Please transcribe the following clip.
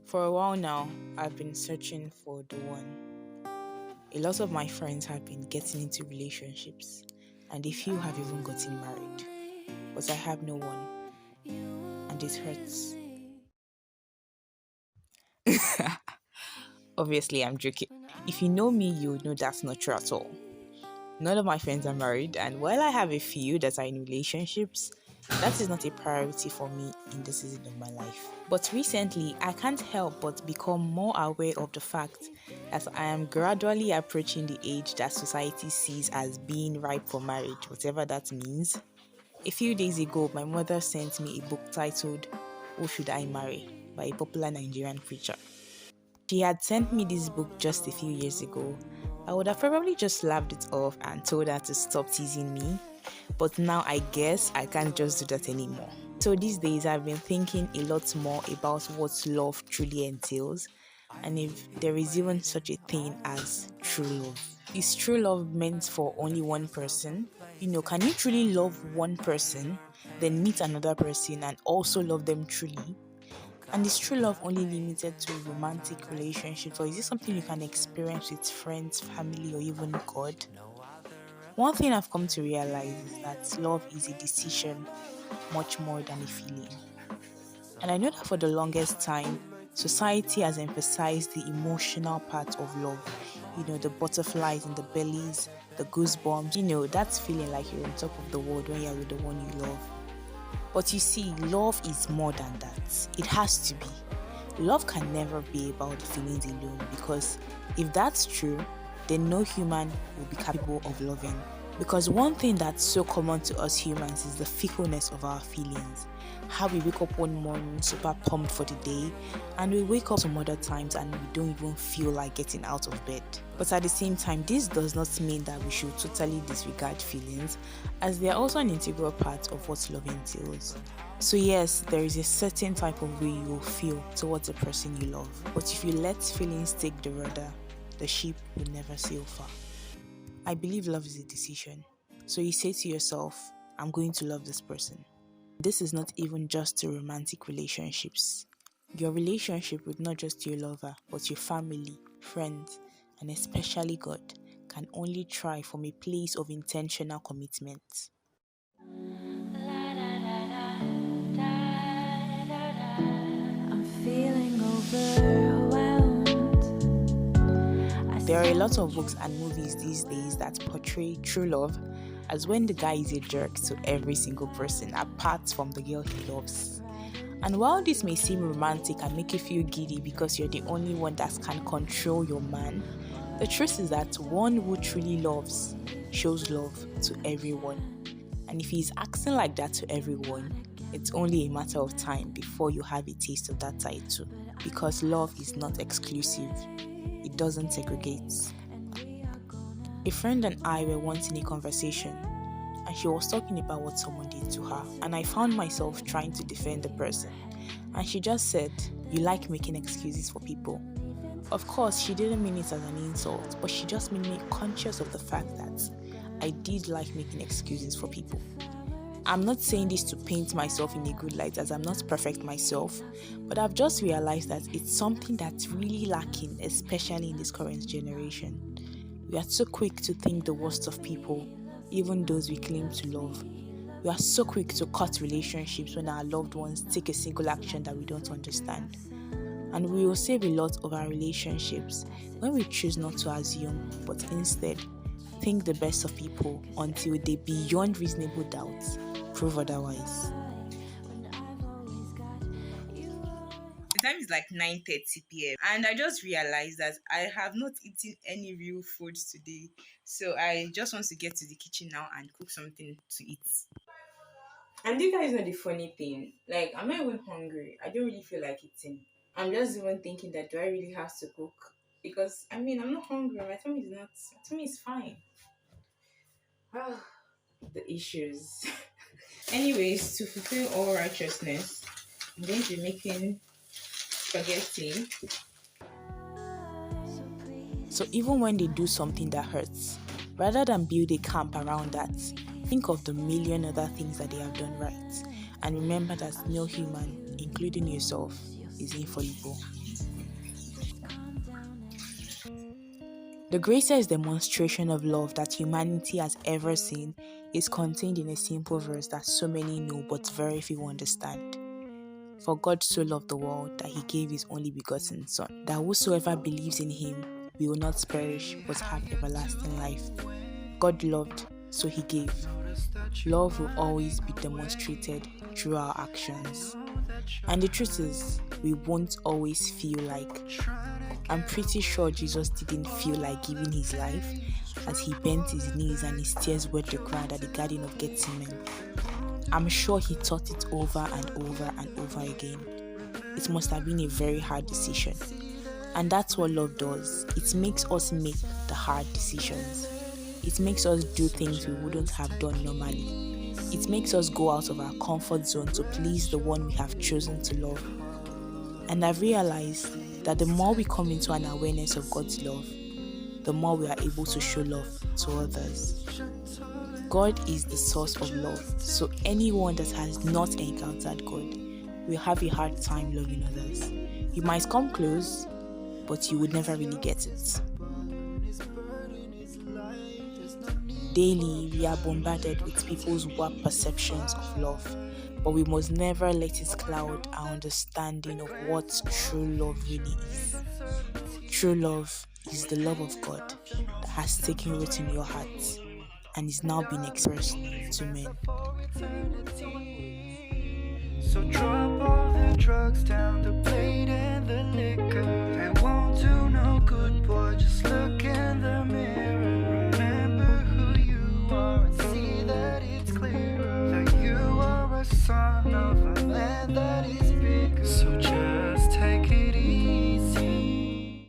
For a while now, I've been searching for the one. A lot of my friends have been getting into relationships, and a few have even gotten married. But I have no one, and it hurts. Obviously, I'm joking. If you know me, you would know that's not true at all. None of my friends are married, and while I have a few that are in relationships, that is not a priority for me in this season of my life. But recently, I can't help but become more aware of the fact that I am gradually approaching the age that society sees as being ripe for marriage, whatever that means. A few days ago, my mother sent me a book titled Who Should I Marry by a popular Nigerian preacher. She had sent me this book just a few years ago. I would have probably just laughed it off and told her to stop teasing me, but now I guess I can't just do that anymore. So these days I've been thinking a lot more about what love truly entails and if there is even such a thing as true love. Is true love meant for only one person? Can you truly love one person, then meet another person and also love them truly? And is true love only limited to romantic relationships, or is it something you can experience with friends, family, or even God? One thing I've come to realize is that love is a decision much more than a feeling. And I know that for the longest time, society has emphasized the emotional part of love. The butterflies in the bellies, the goosebumps, that feeling like you're on top of the world when you're with the one you love. But you see, love is more than that. It has to be. Love can never be about the feelings alone, because if that's true, then no human will be capable of loving. Because one thing that's so common to us humans is the fickleness of our feelings. How we wake up one morning super pumped for the day, and we wake up some other times and we don't even feel like getting out of bed. But at the same time, this does not mean that we should totally disregard feelings, as they are also an integral part of what love entails. So yes, there is a certain type of way you will feel towards the person you love. But if you let feelings take the rudder, the ship will never sail far. I believe love is a decision. So you say to yourself, I'm going to love this person. This is not even just to romantic relationships. Your relationship with not just your lover, but your family, friends, and especially God can only thrive from a place of intentional commitment. I'm feeling overwhelmed. There are a lot of books and movies these days that portray true love as when the guy is a jerk to every single person apart from the girl he loves. And while this may seem romantic and make you feel giddy because you're the only one that can control your man, the truth is that one who truly loves shows love to everyone. And if he's acting like that to everyone, it's only a matter of time before you have a taste of that side too. Because love is not exclusive. It doesn't segregate. A friend and I were once in a conversation, and she was talking about what someone did to her, and I found myself trying to defend the person, and she just said, "You like making excuses for people." Of course, she didn't mean it as an insult, but she just made me conscious of the fact that I did like making excuses for people. I'm not saying this to paint myself in a good light, as I'm not perfect myself, but I've just realized that it's something that's really lacking, especially in this current generation. We are so quick to think the worst of people, even those we claim to love. We are so quick to cut relationships when our loved ones take a single action that we don't understand. And we will save a lot of our relationships when we choose not to assume, but instead think the best of people until they, beyond reasonable doubt, prove otherwise. The time is like 9:30 p.m. and I just realized that I have not eaten any real food today. So I just want to get to the kitchen now and cook something to eat. And you guys know the funny thing? Like, I'm not even hungry. I don't really feel like eating. I'm just even thinking that do I really have to cook? Because I'm not hungry. My tummy is fine. Ah, the issues. Anyways, to fulfill all righteousness, I'm going to be making spaghetti. So even when they do something that hurts, rather than build a camp around that, think of the million other things that they have done right. And remember that no human, including yourself, is infallible. The greatest demonstration of love that humanity has ever seen is contained in a simple verse that so many know but very few understand. For God so loved the world that he gave his only begotten Son, that whosoever believes in him will not perish but have everlasting life. God loved, so he gave. Love will always be demonstrated through our actions. And the truth is, we won't always feel like. I'm pretty sure Jesus didn't feel like giving his life as he bent his knees and his tears wet the ground at the Garden of Gethsemane. I'm sure he thought it over and over and over again. It must have been a very hard decision. And that's what love does. It makes us make the hard decisions. It makes us do things we wouldn't have done normally. It makes us go out of our comfort zone to please the one we have chosen to love. And I've realized that the more we come into an awareness of God's love, the more we are able to show love to others. God is the source of love, so anyone that has not encountered God will have a hard time loving others. You might come close, but you would never really get it. Daily, we are bombarded with people's warped perceptions of love, but we must never let it cloud our understanding of what true love really is. True love is the love of God that has taken root in your heart and is now being expressed to men. So drop all the drugs down the plate and the liquor, and